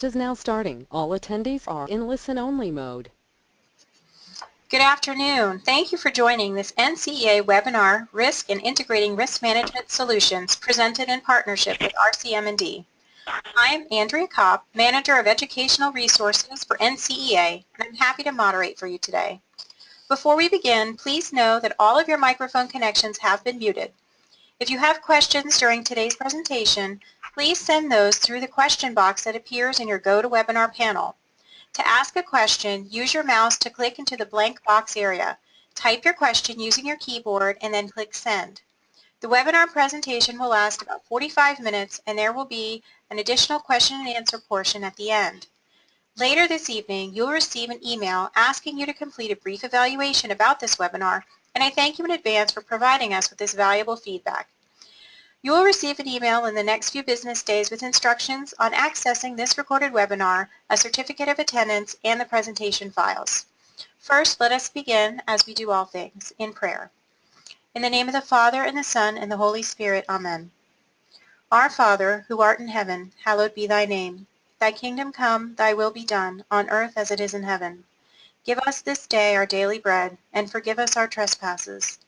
broadcast is now starting. All attendees are in listen-only mode. Good afternoon. Thank you for joining this NCEA webinar, Risk and Integrating Risk Management Solutions, presented in partnership with RCM&D. I'm Andrea Kopp, Manager of Educational Resources for NCEA, and I'm happy to moderate for you today. Before we begin, please know that all of your microphone connections have been muted. If you have questions during today's presentation, please send those through the question box that appears in your GoToWebinar panel. To ask a question, use your mouse to click into the blank box area. Type your question using your keyboard and then click Send. The webinar presentation will last about 45 minutes and there will be an additional question and answer portion at the end. Later this evening, you'll receive an email asking you to complete a brief evaluation about this webinar, and I thank you in advance for providing us with this valuable feedback. You will receive an email in the next few business days with instructions on accessing this recorded webinar, a certificate of attendance, and the presentation files. First, let us begin, as we do all things, in prayer. In the name of the Father, and the Son, and the Holy Spirit, Amen. Our Father, who art in heaven, hallowed be thy name. Thy kingdom come, thy will be done, on earth as it is in heaven. Give us this day our daily bread, and forgive us our trespasses,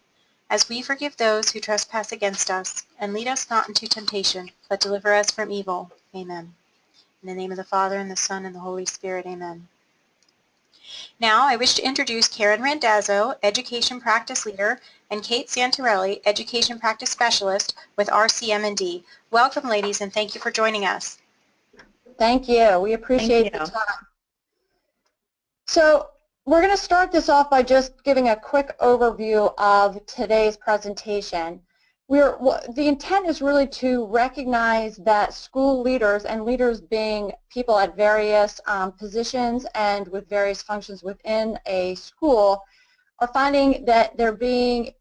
as we forgive those who trespass against us, and lead us not into temptation, but deliver us from evil. Amen. In the name of the Father, and the Son, and the Holy Spirit. Amen. Now, I wish to introduce Karen Randazzo, Education Practice Leader, and Kate Santarelli, Education Practice Specialist with RCM&D. Welcome, ladies, and thank you for joining us. Thank you. We appreciate the time. So, we're going to start this off by just giving a quick overview of today's presentation. The intent is really to recognize that school leaders, and leaders being people at various positions and with various functions within a school, are finding that they're being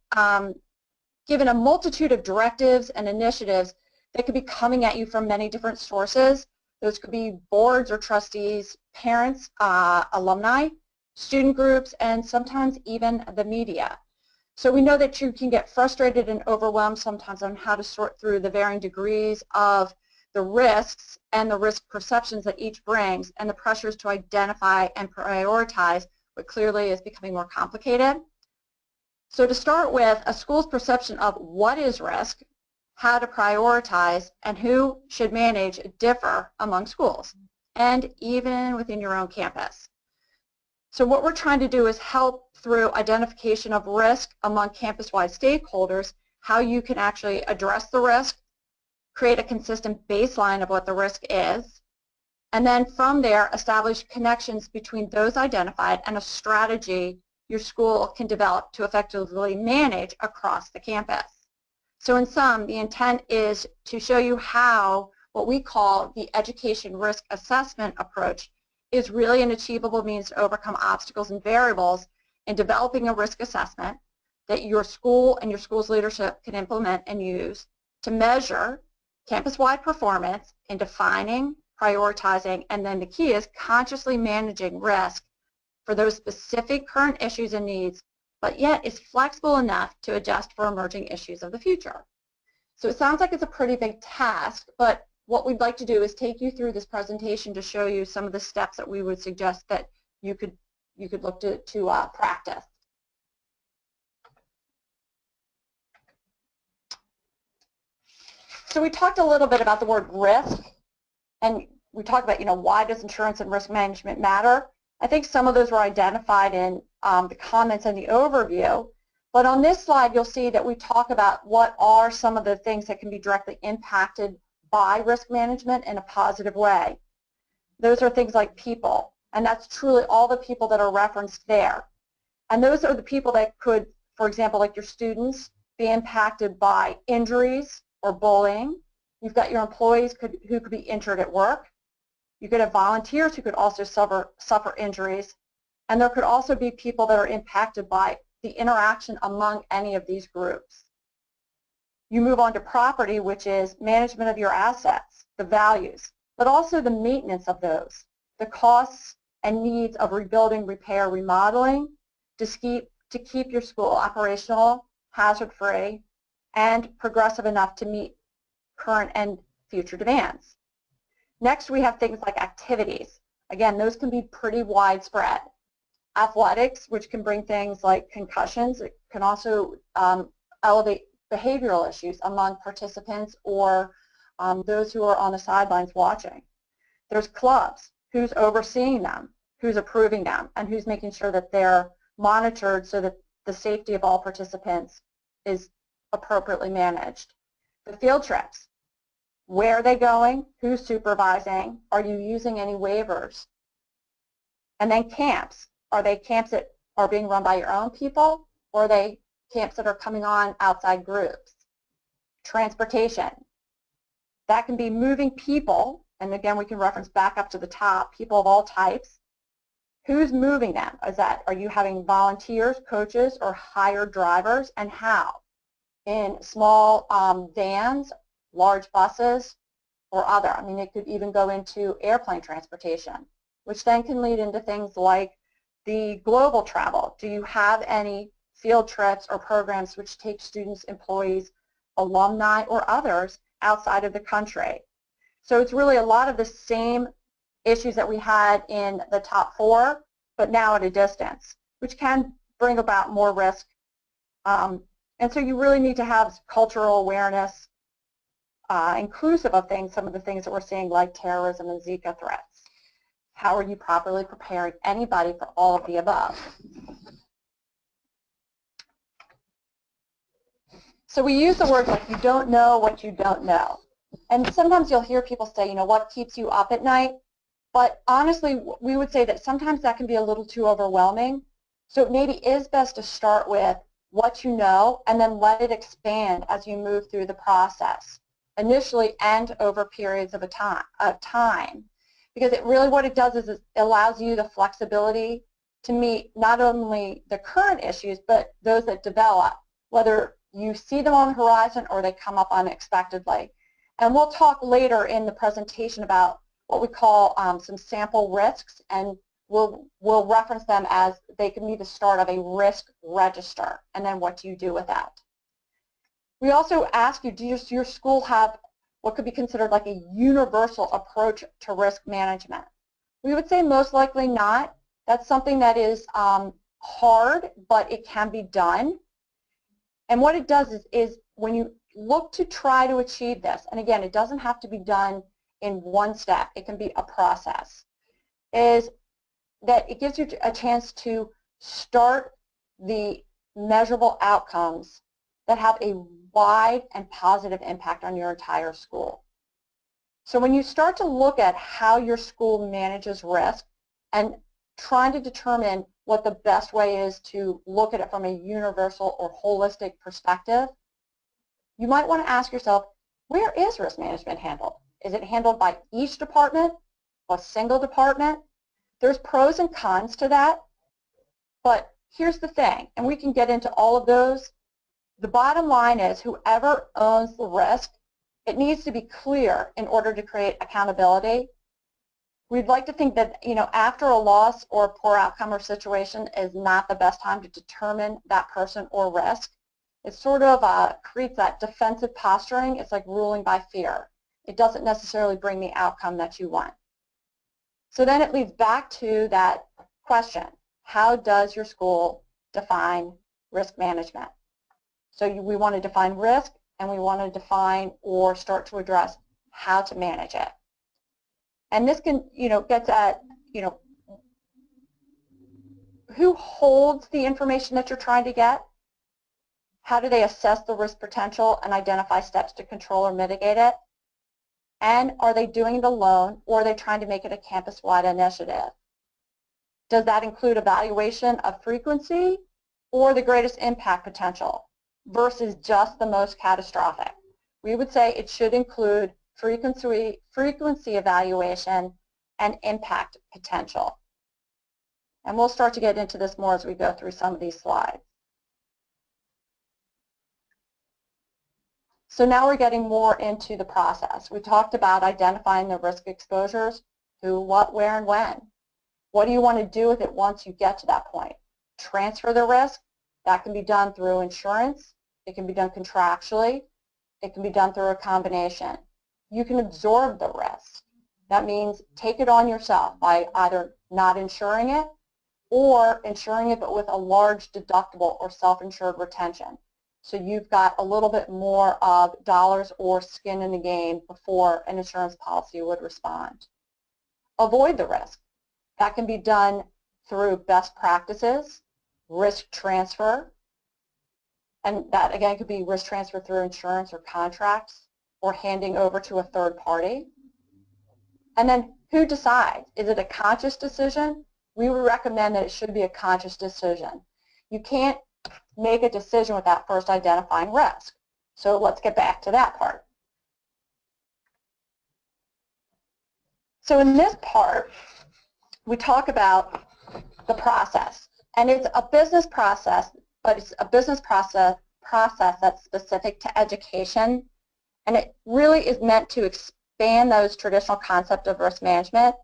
given a multitude of directives and initiatives that could be coming at you from many different sources. Those could be boards or trustees, parents, alumni, student groups, and sometimes even the media. So we know that you can get frustrated and overwhelmed sometimes on how to sort through the varying degrees of the risks and the risk perceptions that each brings, and the pressures to identify and prioritize what clearly is becoming more complicated. So to start with, a school's perception of what is risk, how to prioritize, and who should manage differ among schools, and even within your own campus. So what we're trying to do is help through identification of risk among campus-wide stakeholders, how you can actually address the risk, create a consistent baseline of what the risk is, and then from there establish connections between those identified and a strategy your school can develop to effectively manage across the campus. So in sum, the intent is to show you how what we call the education risk assessment approach is really an achievable means to overcome obstacles and variables in developing a risk assessment that your school and your school's leadership can implement and use to measure campus-wide performance in defining, prioritizing, and then the key is consciously managing risk for those specific current issues and needs, but yet is flexible enough to adjust for emerging issues of the future. So it sounds like it's a pretty big task, but what we'd like to do is take you through this presentation to show you some of the steps that we would suggest that you could look to practice. So we talked a little bit about the word risk, and we talked about, why does insurance and risk management matter? I think some of those were identified in the comments and the overview, but on this slide you'll see that we talk about what are some of the things that can be directly impacted by risk management in a positive way. Those are things like people, and that's truly all the people that are referenced there. And those are the people that could, for example, like your students, be impacted by injuries or bullying. You've got your employees who could be injured at work. You could have volunteers who could also suffer injuries. And there could also be people that are impacted by the interaction among any of these groups. You move on to property, which is management of your assets, the values, but also the maintenance of those, the costs and needs of rebuilding, repair, remodeling to keep your school operational, hazard-free, and progressive enough to meet current and future demands. Next, we have things like activities. Again, those can be pretty widespread. Athletics, which can bring things like concussions. It can also elevate behavioral issues among participants or those who are on the sidelines watching. There's clubs. Who's overseeing them? Who's approving them? And who's making sure that they're monitored so that the safety of all participants is appropriately managed? The field trips. Where are they going? Who's supervising? Are you using any waivers? And then camps. Are they camps that are being run by your own people, or are they camps that are coming on outside groups? Transportation. That can be moving people, and again we can reference back up to the top, people of all types. Who's moving them? Are you having volunteers, coaches, or hired drivers, and how? In small vans, large buses, or other. I mean, it could even go into airplane transportation, which then can lead into things like the global travel. Do you have any field trips or programs which take students, employees, alumni, or others outside of the country? So it's really a lot of the same issues that we had in the top four, but now at a distance, which can bring about more risk. And so you really need to have cultural awareness, inclusive of some of the things that we're seeing like terrorism and Zika threats. How are you properly preparing anybody for all of the above? So we use the words like you don't know what you don't know. And sometimes you'll hear people say, you know, what keeps you up at night? But honestly, we would say that sometimes that can be a little too overwhelming. So it maybe is best to start with what you know and then let it expand as you move through the process, initially and over periods of time. Because it really, what it does is it allows you the flexibility to meet not only the current issues, but those that develop, whether you see them on the horizon or they come up unexpectedly. And we'll talk later in the presentation about what we call some sample risks, and we'll reference them as they can be the start of a risk register, and then what do you do with that? We also ask you, does your school have what could be considered like a universal approach to risk management? We would say most likely not. That's something that is hard, but it can be done. And what it does is when you look to try to achieve this, and again, it doesn't have to be done in one step, it can be a process, is that it gives you a chance to start the measurable outcomes that have a wide and positive impact on your entire school. So when you start to look at how your school manages risk and trying to determine what the best way is to look at it from a universal or holistic perspective, you might want to ask yourself, where is risk management handled? Is it handled by each department, a single department? There's pros and cons to that, but here's the thing, and we can get into all of those. The bottom line is whoever owns the risk, it needs to be clear in order to create accountability. We'd like to think that, you know, after a loss or a poor outcome or situation is not the best time to determine that person or risk. It sort of creates that defensive posturing. It's like ruling by fear. It doesn't necessarily bring the outcome that you want. So then it leads back to that question, how does your school define risk management? So we want to define risk, and we want to define or start to address how to manage it. And this can, you know, gets at, you know, who holds the information that you're trying to get? How do they assess the risk potential and identify steps to control or mitigate it? And are they doing it alone, or are they trying to make it a campus-wide initiative? Does that include evaluation of frequency or the greatest impact potential versus just the most catastrophic? We would say it should include frequency evaluation and impact potential. And we'll start to get into this more as we go through some of these slides. So now we're getting more into the process. We talked about identifying the risk exposures, who, what, where, and when. What do you want to do with it once you get to that point? Transfer the risk. That can be done through insurance. It can be done contractually. It can be done through a combination. You can absorb the risk. That means take it on yourself by either not insuring it or insuring it but with a large deductible or self-insured retention. So you've got a little bit more of dollars or skin in the game before an insurance policy would respond. Avoid the risk. That can be done through best practices, risk transfer, and that again could be risk transfer through insurance or contracts or handing over to a third party. And then who decides? Is it a conscious decision? We would recommend that it should be a conscious decision. You can't make a decision without first identifying risk. So let's get back to that part. So in this part, we talk about the process. And it's a business process, but it's a business process that's specific to education. And it really is meant to expand those traditional concepts of risk management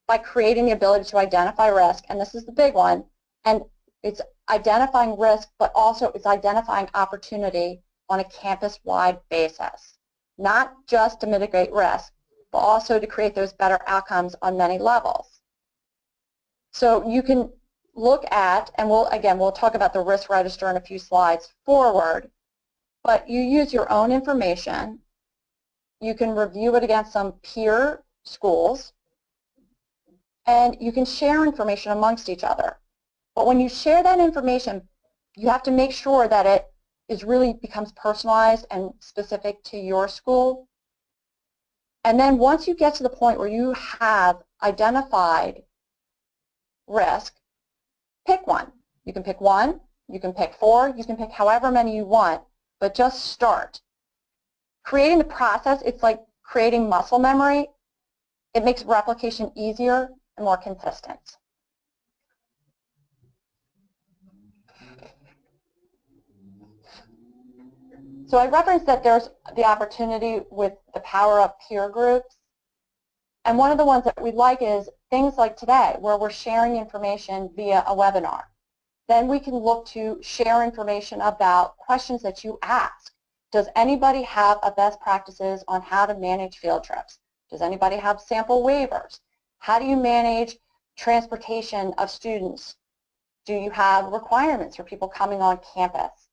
by creating the ability to identify risk, and this is the big one, and it's identifying risk, but also it's identifying opportunity on a campus-wide basis, not just to mitigate risk, but also to create those better outcomes on many levels. So you can look at, and we'll talk about the risk register in a few slides forward, but you use your own information. You can review it against some peer schools, and you can share information amongst each other. But when you share that information, you have to make sure that it really becomes personalized and specific to your school. And then once you get to the point where you have identified risk, pick one. You can pick one, you can pick four, you can pick however many you want, but just start. Creating the process, it's like creating muscle memory. It makes replication easier and more consistent. So I referenced that there's the opportunity with the power of peer groups. And one of the ones that we like is things like today, where we're sharing information via a webinar. Then we can look to share information about questions that you ask. Does anybody have a best practices on how to manage field trips? Does anybody have sample waivers? How do you manage transportation of students? Do you have requirements for people coming on campus?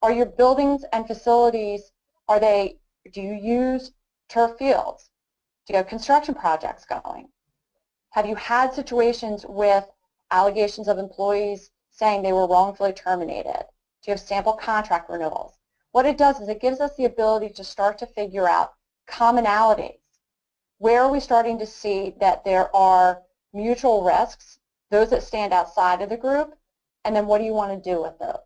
Are your buildings and facilities, do you use turf fields? Do you have construction projects going? Have you had situations with allegations of employees saying they were wrongfully terminated? Do you have sample contract renewals? What it does is it gives us the ability to start to figure out commonalities. Where are we starting to see that there are mutual risks, those that stand outside of the group, and then what do you want to do with those?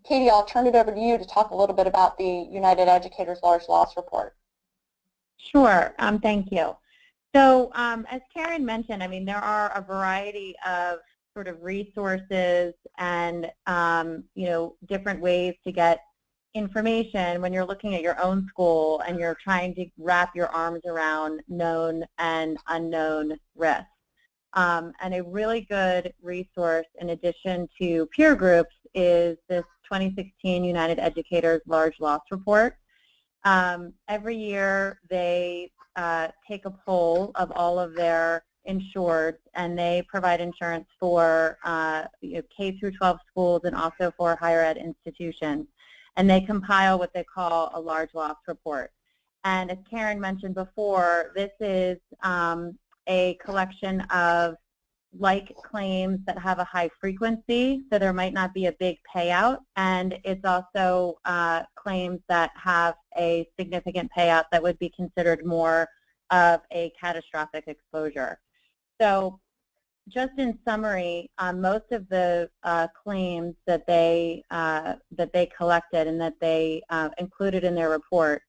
Katie, I'll turn it over to you to talk a little bit about the United Educators Large Loss Report. Sure. Thank you. So as Karen mentioned, I mean, there are a variety of sort of resources and, different ways to get information when you're looking at your own school and you're trying to wrap your arms around known and unknown risks. And a really good resource in addition to peer groups is this 2016 United Educators Large Loss Report. Every year they take a poll of all of their insureds, and they provide insurance for K through 12 schools and also for higher ed institutions. And they compile what they call a large loss report. And as Karen mentioned before, this is a collection of like claims that have a high frequency, so there might not be a big payout, and it's also claims that have a significant payout that would be considered more of a catastrophic exposure. So just in summary, most of the claims that they collected and that they included in their report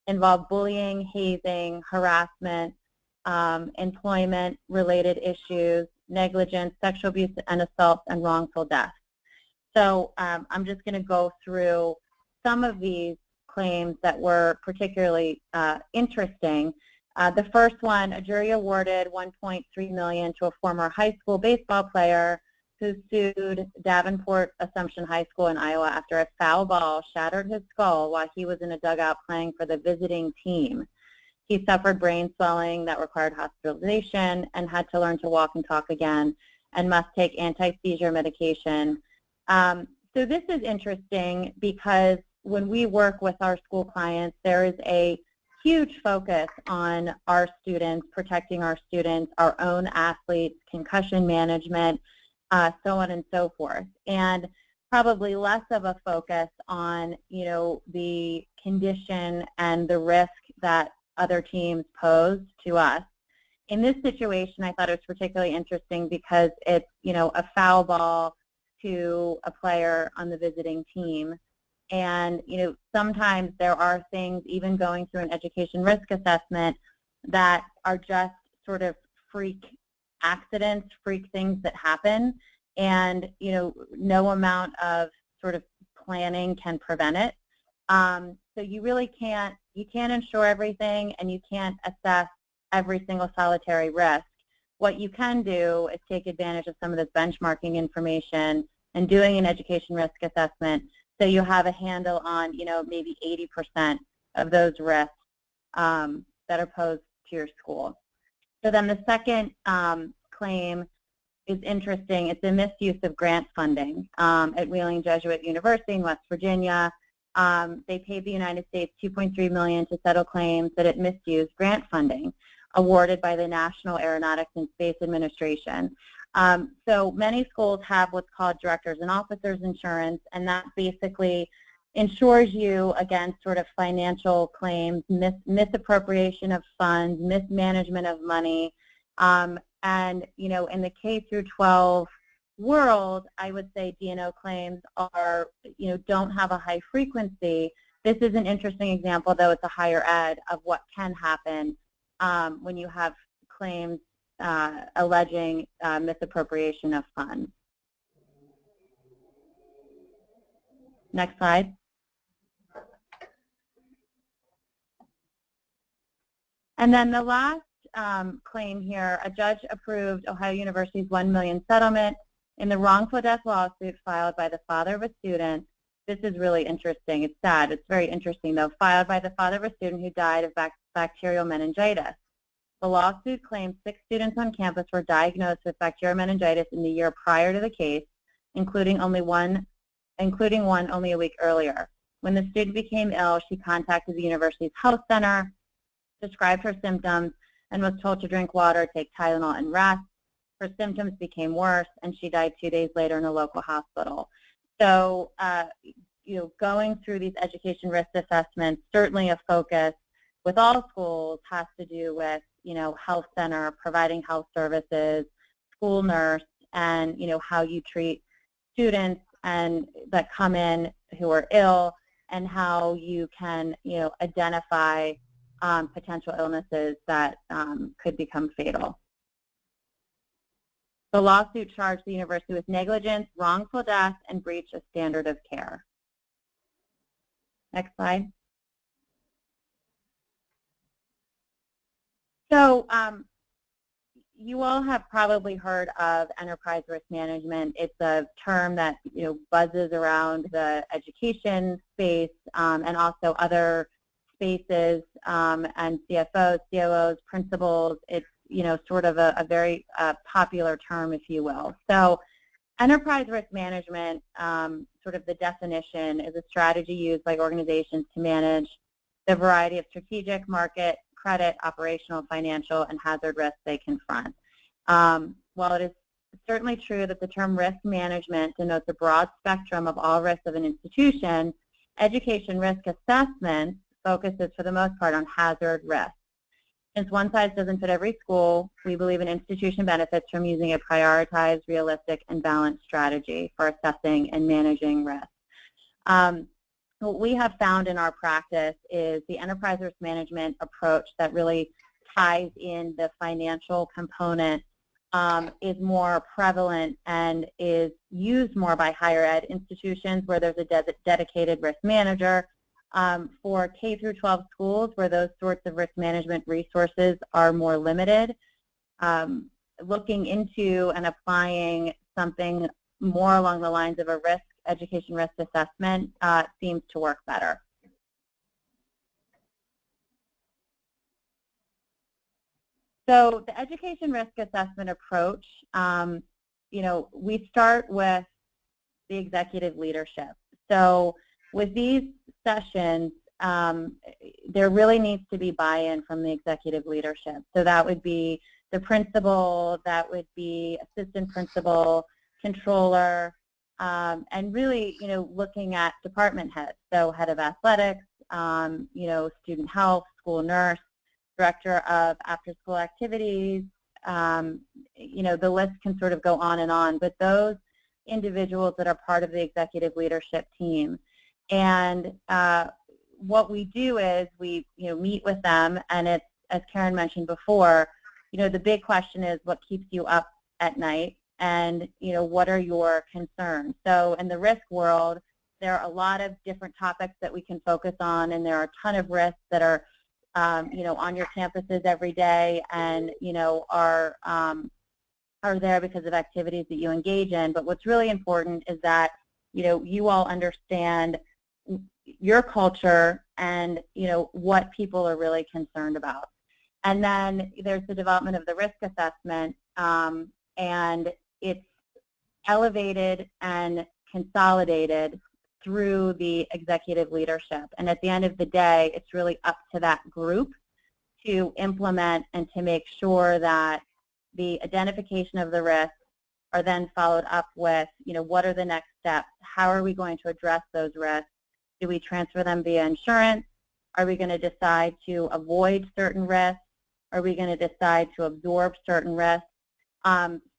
involve bullying, hazing, harassment, employment-related issues, negligence, sexual abuse and assault, and wrongful death. So I'm just going to go through some of these claims that were particularly interesting. The first one, a jury awarded $1.3 million to a former high school baseball player who sued Davenport Assumption High School in Iowa after a foul ball shattered his skull while he was in a dugout playing for the visiting team. He suffered brain swelling that required hospitalization and had to learn to walk and talk again and must take anti-seizure medication. So this is interesting because when we work with our school clients, there is a huge focus on our students, protecting our students, our own athletes, concussion management, so on and so forth. And probably less of a focus on, the condition and the risk that other teams pose to us. In this situation, I thought it was particularly interesting because it's, a foul ball to a player on the visiting team. And, sometimes there are things, even going through an education risk assessment, that are just sort of freak accidents, freak things that happen. And, no amount of sort of planning can prevent it. So you really can't insure everything, and you can't assess every single solitary risk. What you can do is take advantage of some of this benchmarking information and doing an education risk assessment so you have a handle on, maybe 80% of those risks that are posed to your school. So then the second claim is interesting. It's a misuse of grant funding at Wheeling Jesuit University in West Virginia. They paid the United States $2.3 million to settle claims that it misused grant funding awarded by the National Aeronautics and Space Administration. So many schools have what's called directors and officers insurance, and that basically insures you against sort of financial claims, misappropriation of funds, mismanagement of money. And, in the K through 12 world, I would say D&O claims are, don't have a high frequency. This is an interesting example, though it's a higher ed, of what can happen when you have claims alleging misappropriation of funds. Next slide. And then the last claim here, a judge approved Ohio University's $1 million settlement in the wrongful death lawsuit filed by the father of a student. This is really interesting. It's sad. It's very interesting, though. Filed by the father of a student who died of bacterial meningitis. The lawsuit claims 6 students on campus were diagnosed with bacterial meningitis in the year prior to the case, including one only a week earlier. When the student became ill, she contacted the university's health center, described her symptoms, and was told to drink water, take Tylenol, and rest. Her symptoms became worse, and she died 2 days later in a local hospital. So, going through these education risk assessments, certainly a focus with all schools has to do with, health center, providing health services, school nurse, and, how you treat students and that come in who are ill, and how you can, identify potential illnesses that could become fatal. The lawsuit charged the university with negligence, wrongful death, and breach of standard of care. Next slide. So you all have probably heard of enterprise risk management. It's a term that buzzes around the education space and also other spaces and CFOs, COOs, principals. It's sort of a very popular term, if you will. So enterprise risk management, sort of the definition, is a strategy used by organizations to manage the variety of strategic, market, credit, operational, financial, and hazard risks they confront. While it is certainly true that the term risk management denotes a broad spectrum of all risks of an institution, education risk assessment focuses for the most part on hazard risk. Since one size doesn't fit every school, we believe an institution benefits from using a prioritized, realistic, and balanced strategy for assessing and managing risk. What we have found in our practice is the enterprise risk management approach that really ties in the financial component is more prevalent and is used more by higher ed institutions where there's a dedicated risk manager. For K through 12 schools where those sorts of risk management resources are more limited, looking into and applying something more along the lines of a education risk assessment seems to work better. So the education risk assessment approach, we start with the executive leadership. So with these sessions, there really needs to be buy-in from the executive leadership. So that would be the principal, that would be assistant principal, controller, and really, looking at department heads. So head of athletics, student health, school nurse, director of after-school activities, the list can sort of go on, but those individuals that are part of the executive leadership team. And what we do is we meet with them, and it's, as Karen mentioned before, the big question is what keeps you up at night, and what are your concerns. So in the risk world, there are a lot of different topics that we can focus on, and there are a ton of risks that are on your campuses every day, and are there because of activities that you engage in. But what's really important is that you all understand your culture and what people are really concerned about. And then there's the development of the risk assessment, and it's elevated and consolidated through the executive leadership. And at the end of the day, it's really up to that group to implement and to make sure that the identification of the risks are then followed up with, what are the next steps? How are we going to address those risks? Do we transfer them via insurance? Are we going to decide to avoid certain risks? Are we going to decide to absorb certain risks?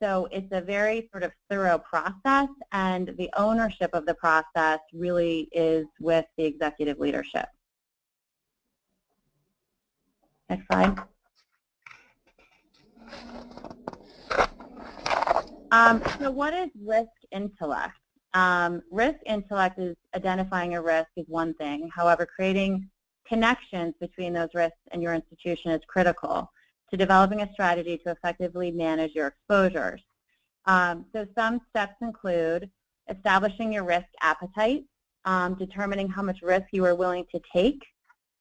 So it's a very sort of thorough process, and the ownership of the process really is with the executive leadership. Next slide. So what is risk intellect? Risk intellect is identifying a risk is one thing. However, creating connections between those risks and your institution is critical to developing a strategy to effectively manage your exposures. So some steps include establishing your risk appetite, determining how much risk you are willing to take,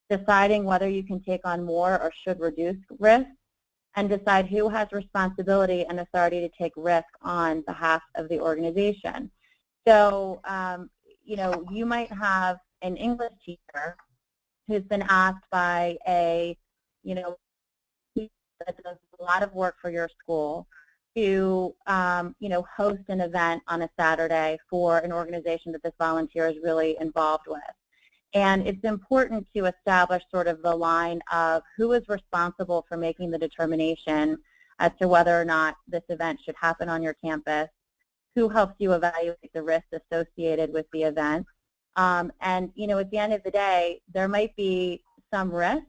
deciding whether you can take on more or should reduce risk, and decide who has responsibility and authority to take risk on behalf of the organization. So, you might have an English teacher who's been asked by a, that does a lot of work for your school to, host an event on a Saturday for an organization that this volunteer is really involved with. And it's important to establish sort of the line of who is responsible for making the determination as to whether or not this event should happen on your campus, who helps you evaluate the risks associated with the event. And, at the end of the day, there might be some risk,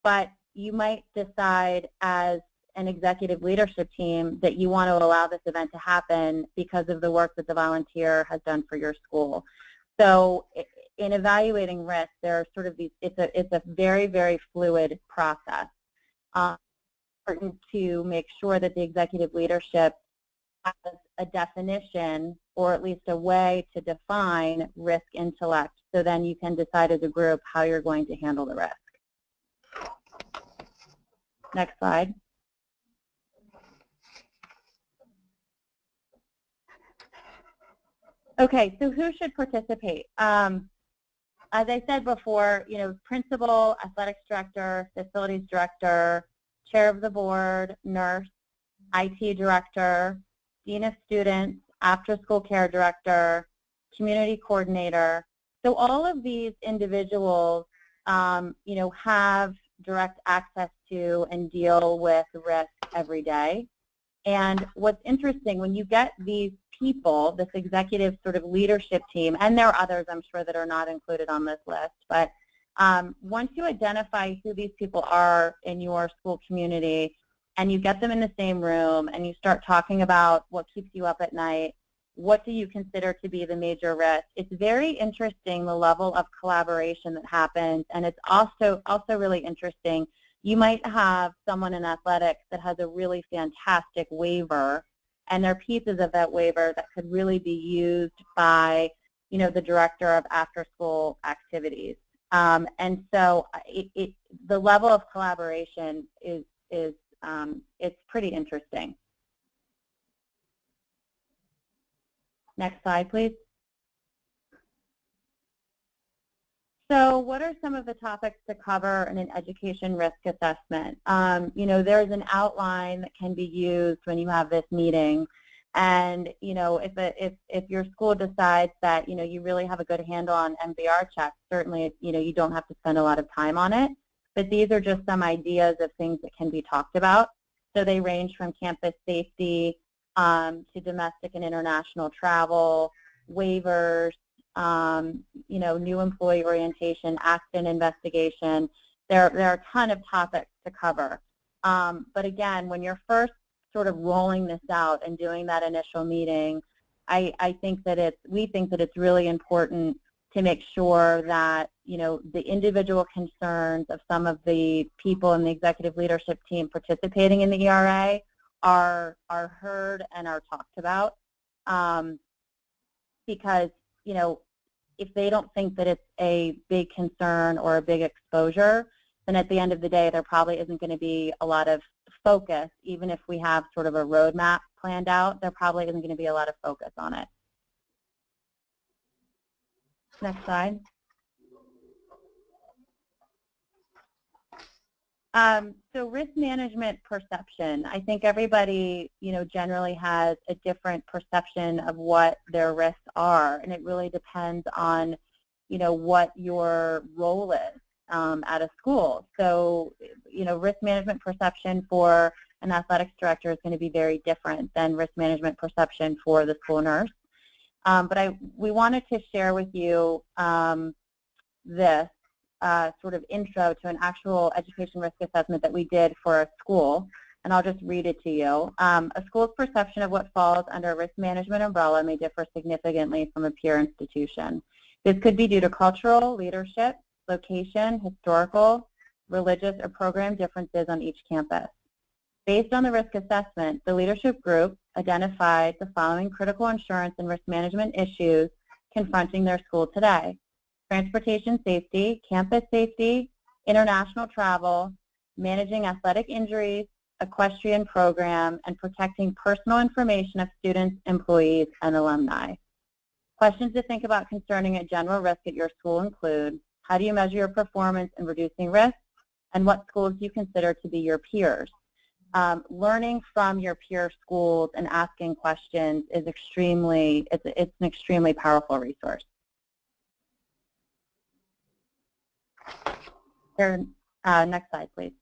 but you might decide as an executive leadership team that you want to allow this event to happen because of the work that the volunteer has done for your school. So in evaluating risk, there are sort of these, it's a very, very fluid process. Important to make sure that the executive leadership has a definition, or at least a way to define risk intellect, so then you can decide as a group how you're going to handle the risk. Next slide. Okay, so who should participate? As I said before, principal, athletics director, facilities director, chair of the board, nurse, IT director, dean of students, after-school care director, community coordinator. So all of these individuals, have direct access to and deal with risk every day. And what's interesting, when you get these people, this executive sort of leadership team, and there are others I'm sure that are not included on this list, but once you identify who these people are in your school community and you get them in the same room and you start talking about what keeps you up at night, what do you consider to be the major risk, it's very interesting the level of collaboration that happens, and it's also really interesting. You might have someone in athletics that has a really fantastic waiver, And there are pieces of that waiver that could really be used by, the director of after-school activities. And so the level of collaboration is it's pretty interesting. Next slide, please. So what are some of the topics to cover in an education risk assessment? There's an outline that can be used when you have this meeting. And, if your school decides that, you really have a good handle on MVR checks, certainly, you don't have to spend a lot of time on it. But these are just some ideas of things that can be talked about. So they range from campus safety to domestic and international travel, waivers, new employee orientation, accident investigation. There are a ton of topics to cover. But again, when you're first sort of rolling this out and doing that initial meeting, we think that it's really important to make sure that, the individual concerns of some of the people in the executive leadership team participating in the ERA are heard and are talked about. Because, if they don't think that it's a big concern or a big exposure, then at the end of the day, there probably isn't going to be a lot of focus. Even if we have sort of a roadmap planned out, there probably isn't going to be a lot of focus on it. Next slide. So risk management perception. I think everybody, generally has a different perception of what their risks are, and it really depends on, what your role is at a school. So, risk management perception for an athletics director is going to be very different than risk management perception for the school nurse. But we wanted to share with you this sort of intro to an actual education risk assessment that we did for a school, and I'll just read it to you. A school's perception of what falls under a risk management umbrella may differ significantly from a peer institution. This could be due to cultural, leadership, location, historical, religious, or program differences on each campus. Based on the risk assessment, the leadership group identified the following critical insurance and risk management issues confronting their school today: transportation safety, campus safety, international travel, managing athletic injuries, equestrian program, and protecting personal information of students, employees, and alumni. Questions to think about concerning a general risk at your school include: how do you measure your performance in reducing risk, and what schools do you consider to be your peers? Learning from your peer schools and asking questions is it's an extremely powerful resource. Next slide, please.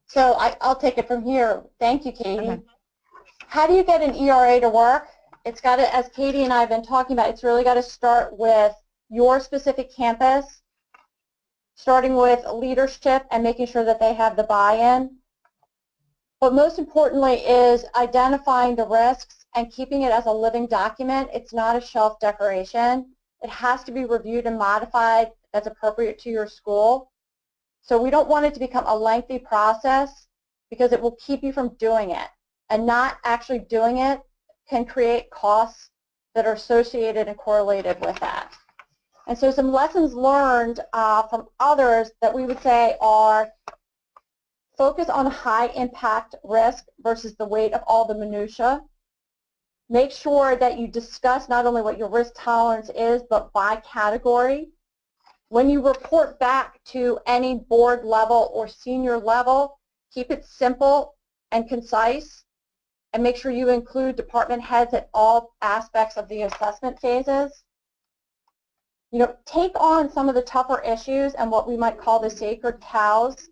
So I'll take it from here. Thank you, Katie. Okay. How do you get an ERA to work? It's got to, as Katie and I have been talking about, it's really got to start with your specific campus, starting with leadership and making sure that they have the buy-in. But most importantly is identifying the risks and keeping it as a living document. It's not a shelf decoration. It has to be reviewed and modified as appropriate to your school. So we don't want it to become a lengthy process because it will keep you from doing it. And not actually doing it can create costs that are associated and correlated with that. And so some lessons learned from others that we would say are: focus on high impact risk versus the weight of all the minutia. Make sure that you discuss not only what your risk tolerance is, but by category. When you report back to any board level or senior level, keep it simple and concise, and make sure you include department heads at all aspects of the assessment phases. Take on some of the tougher issues and what we might call the sacred cows,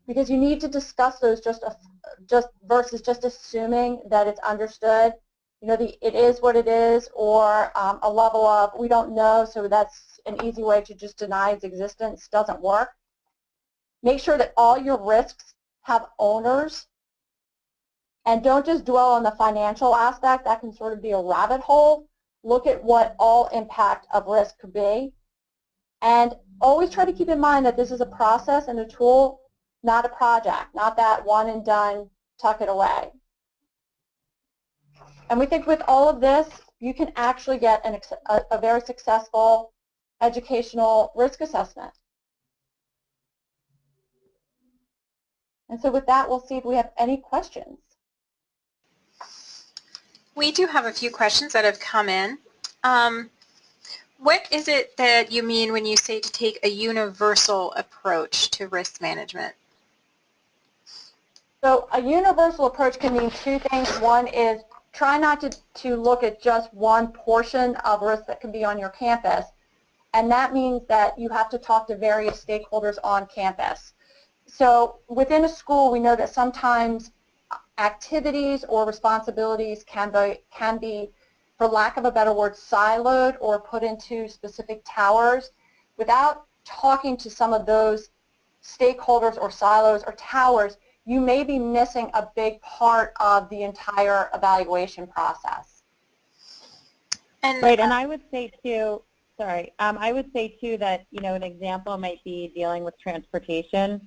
because you need to discuss those just versus just assuming that it's understood. It is what it is, or a level of we don't know, so that's an easy way to just deny its existence. Doesn't work. Make sure that all your risks have owners, and don't just dwell on the financial aspect. That can sort of be a rabbit hole. Look at what all impact of risk could be, and always try to keep in mind that this is a process and a tool, not a project, not that one and done, tuck it away. And we think with all of this, you can actually get a very successful educational risk assessment. And so with that, we'll see if we have any questions. We do have a few questions that have come in. What is it that you mean when you say to take a universal approach to risk management? So a universal approach can mean two things. One is try not to look at just one portion of risk that can be on your campus. And that means that you have to talk to various stakeholders on campus. So within a school, we know that sometimes activities or responsibilities can be, for lack of a better word, siloed or put into specific towers. Without talking to some of those stakeholders or silos or towers, you may be missing a big part of the entire evaluation process. Right, and I would say too, I would say too that, an example might be dealing with transportation.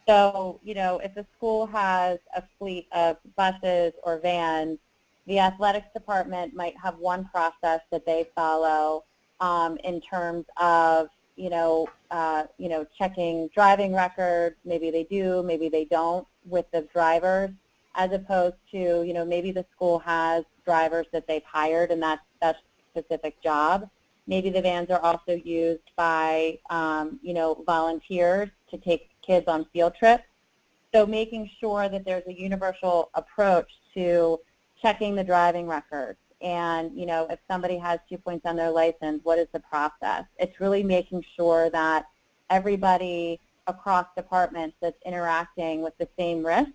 So, if a school has a fleet of buses or vans, the athletics department might have one process that they follow in terms of, checking driving records. Maybe they do, maybe they don't with the drivers, as opposed to, maybe the school has drivers that they've hired and that's a specific job. Maybe the vans are also used by, volunteers to take kids on field trips. So making sure that there's a universal approach to checking the driving records. And, if somebody has 2 points on their license, what is the process? It's really making sure that everybody across departments that's interacting with the same risk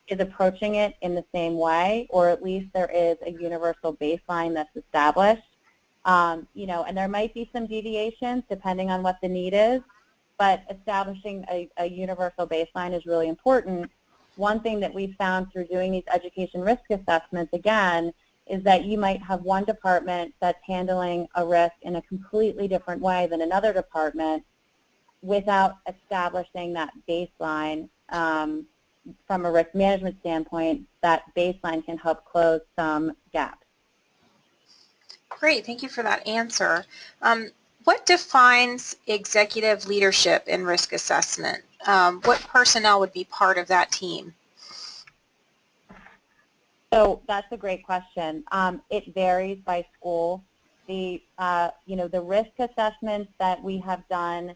is approaching it in the same way, or at least there is a universal baseline that's established. And there might be some deviations depending on what the need is, but establishing a universal baseline is really important. One thing that we found through doing these education risk assessments, again, is that you might have one department that's handling a risk in a completely different way than another department without establishing that baseline. From a risk management standpoint, that baseline can help close some gaps. Great, thank you for that answer. What defines executive leadership in risk assessment? What personnel would be part of that team? So that's a great question. It varies by school. The risk assessments that we have done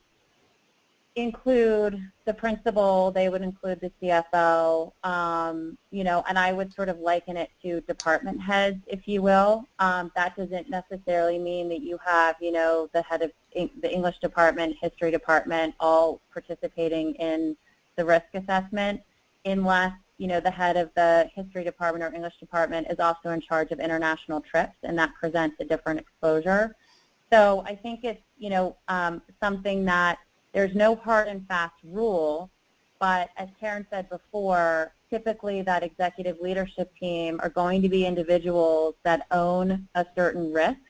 include the principal. They would include the CFO. And I would sort of liken it to department heads, if you will. That doesn't necessarily mean that you have, the head of the English department, history department, all participating in the risk assessment, unless the head of the history department or English department is also in charge of international trips, and that presents a different exposure. So I think it's, something that there's no hard and fast rule, but as Karen said before, typically that executive leadership team are going to be individuals that own a certain risk,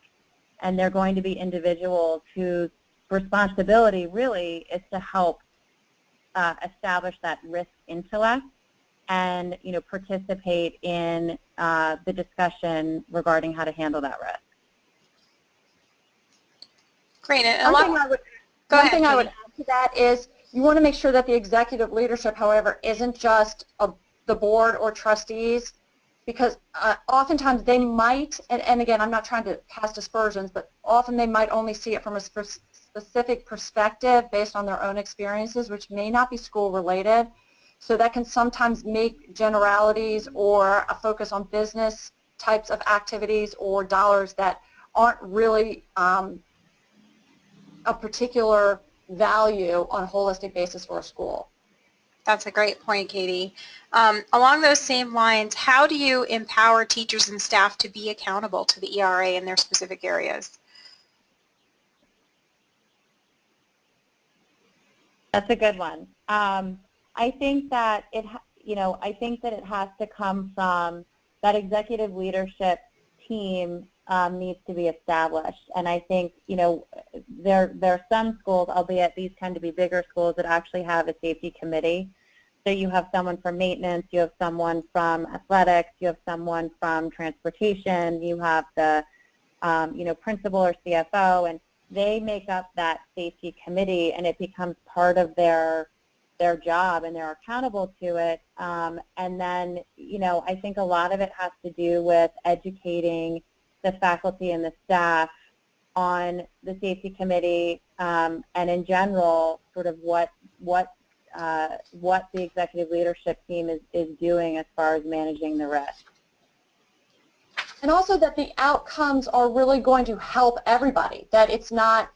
and they're going to be individuals whose responsibility really is to help establish that risk intellect and participate in the discussion regarding how to handle that risk. Great. One thing I would add to that is you want to make sure that the executive leadership, however, isn't just the board or trustees, because oftentimes they might, and again, I'm not trying to cast aspersions, but often they might only see it from a specific perspective based on their own experiences, which may not be school related. So that can sometimes make generalities or a focus on business types of activities or dollars that aren't really a particular value on a holistic basis for a school. That's a great point, Katie. Along those same lines, how do you empower teachers and staff to be accountable to the ERA in their specific areas? That's a good one. I think that it has to come from that executive leadership team needs to be established. And I think, there are some schools, albeit these tend to be bigger schools, that actually have a safety committee. So you have someone from maintenance, you have someone from athletics, you have someone from transportation, you have the principal or CFO, and they make up that safety committee, and it becomes part of their job, and they're accountable to it. And then, I think a lot of it has to do with educating the faculty and the staff on the safety committee, and in general, sort of what the executive leadership team is doing as far as managing the risk. And also that the outcomes are really going to help everybody, that it's not,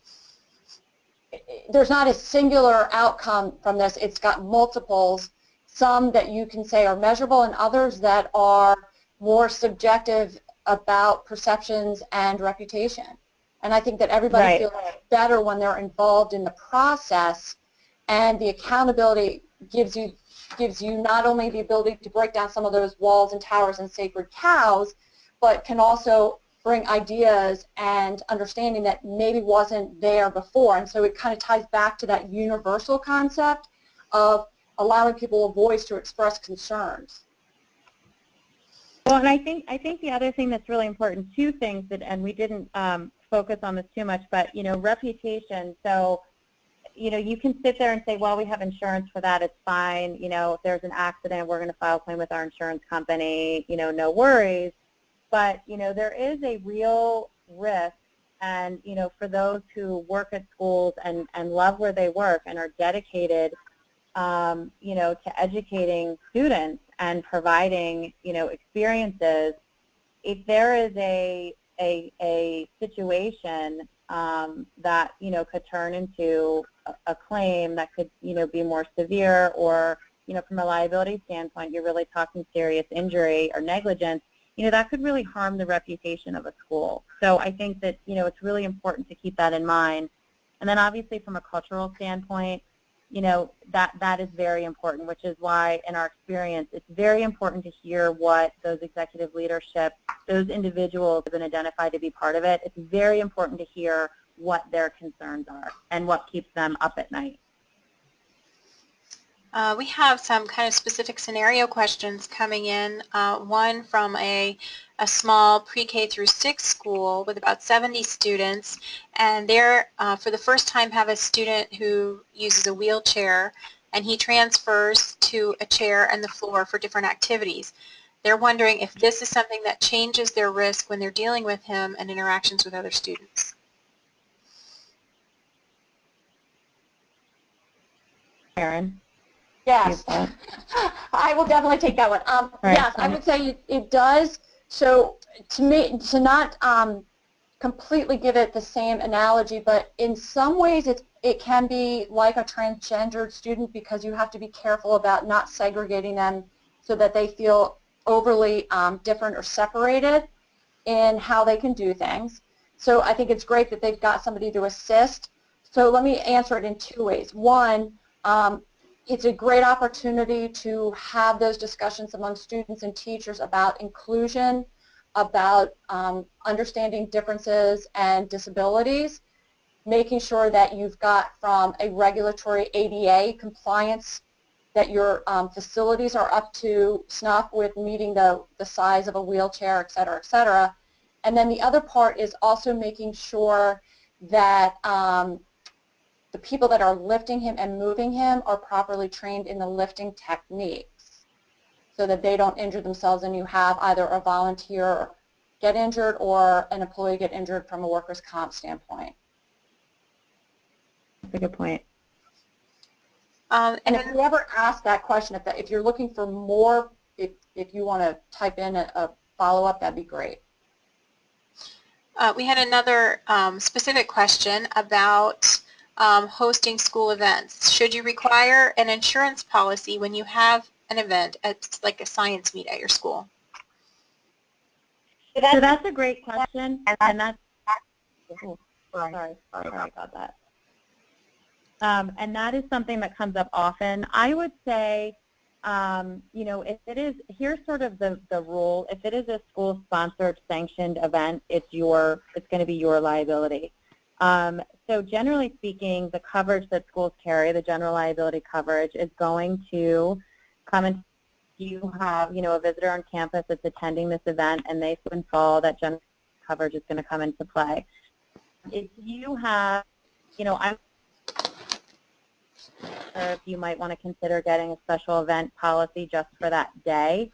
there's not a singular outcome from this, it's got multiples, some that you can say are measurable and others that are more subjective about perceptions and reputation. And I think that everybody feels better when they're involved in the process, and the accountability gives you not only the ability to break down some of those walls and towers and sacred cows, but can also bring ideas and understanding that maybe wasn't there before. And so it kind of ties back to that universal concept of allowing people a voice to express concerns. Well, and I think the other thing that's really important, two things that, and we didn't focus on this too much, but reputation. So you can sit there and say, well, we have insurance for that, it's fine. If there's an accident, we're going to file a claim with our insurance company, no worries. But, there is a real risk, and, for those who work at schools and love where they work and are dedicated, to educating students and providing, experiences, if there is a situation that, could turn into a claim that could, be more severe, or, from a liability standpoint, you're really talking serious injury or negligence, that could really harm the reputation of a school. So I think that, it's really important to keep that in mind. And then obviously from a cultural standpoint, that is very important, which is why in our experience, it's very important to hear what those executive leadership, those individuals have been identified to be part of it. It's very important to hear what their concerns are and what keeps them up at night. We have some kind of specific scenario questions coming in. One from a small pre-K through 6 school with about 70 students, and they're for the first time have a student who uses a wheelchair, and he transfers to a chair and the floor for different activities. They're wondering if this is something that changes their risk when they're dealing with him and interactions with other students. Karen? Yes, I will definitely take that one. Yes, I would say it does. So to not completely give it the same analogy, but in some ways it can be like a transgendered student, because you have to be careful about not segregating them so that they feel overly different or separated in how they can do things. So I think it's great that they've got somebody to assist. So let me answer it in 2 ways. One, it's a great opportunity to have those discussions among students and teachers about inclusion, about understanding differences and disabilities, making sure that you've got from a regulatory ADA compliance that your facilities are up to snuff with meeting the size of a wheelchair, et cetera, et cetera. And then the other part is also making sure that the people that are lifting him and moving him are properly trained in the lifting techniques so that they don't injure themselves, and you have either a volunteer get injured or an employee get injured from a workers' comp standpoint. That's a good point. And if you ever ask that question, if you're looking for more, if you want to type in a follow-up, that'd be great. We had another specific question about hosting school events. Should you require an insurance policy when you have an event, like a science meet at your school? So that's a great question, and that's, sorry about that. And that is something that comes up often. I would say, if it is, here's sort of the rule. If it is a school-sponsored, sanctioned event, it's going to be your liability. So generally speaking, the coverage that schools carry, the general liability coverage, is going to come and you have, a visitor on campus that's attending this event and they saw that general coverage is going to come into play. If you have, I'm or if you might want to consider getting a special event policy just for that day.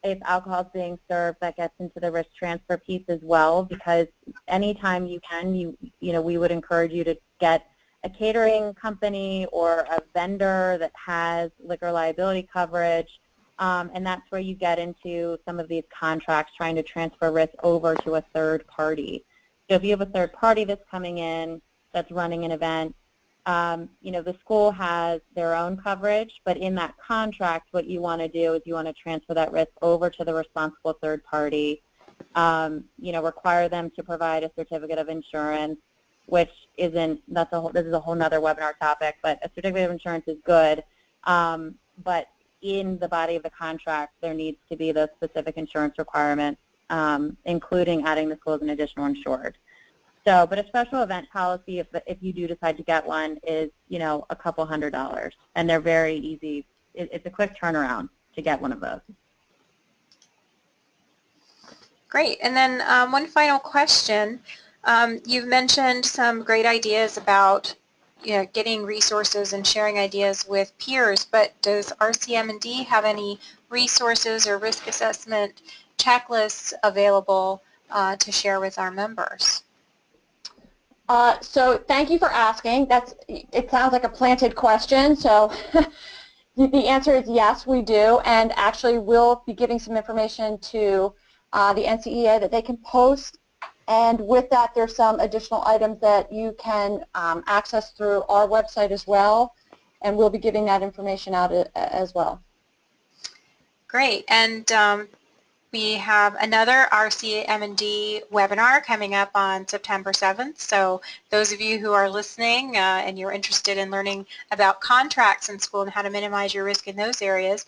If alcohol is being served, that gets into the risk transfer piece as well, because anytime you can, we would encourage you to get a catering company or a vendor that has liquor liability coverage, and that's where you get into some of these contracts trying to transfer risk over to a third party. So if you have a third party that's coming in that's running an event, the school has their own coverage, but in that contract, what you want to do is you want to transfer that risk over to the responsible third party, require them to provide a certificate of insurance, which isn't, this is a whole nother webinar topic, but a certificate of insurance is good, but in the body of the contract, there needs to be those specific insurance requirements, including adding the school as an additional insured. So, but a special event policy, if you do decide to get one, is, a couple $100s, and they're very easy. It's a quick turnaround to get one of those. Great. And then one final question. You've mentioned some great ideas about getting resources and sharing ideas with peers, but does RCM&D have any resources or risk assessment checklists available to share with our members? So thank you for asking. It sounds like a planted question, so the answer is yes, we do, and actually we'll be giving some information to the NCEA that they can post, and with that there's some additional items that you can access through our website as well, and we'll be giving that information out as well. Great. And we have another RCM&D webinar coming up on September 7th. So those of you who are listening and you're interested in learning about contracts in school and how to minimize your risk in those areas,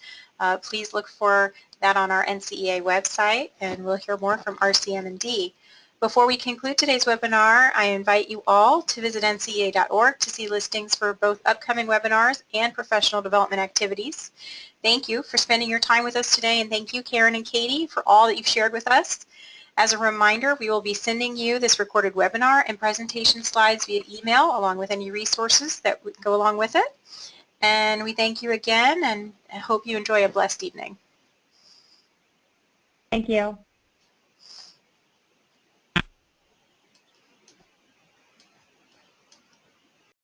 please look for that on our NCEA website, and we'll hear more from RCM&D. Before we conclude today's webinar, I invite you all to visit ncea.org to see listings for both upcoming webinars and professional development activities. Thank you for spending your time with us today, and thank you, Karen and Katie, for all that you've shared with us. As a reminder, we will be sending you this recorded webinar and presentation slides via email, along with any resources that would go along with it. And we thank you again, and I hope you enjoy a blessed evening. Thank you.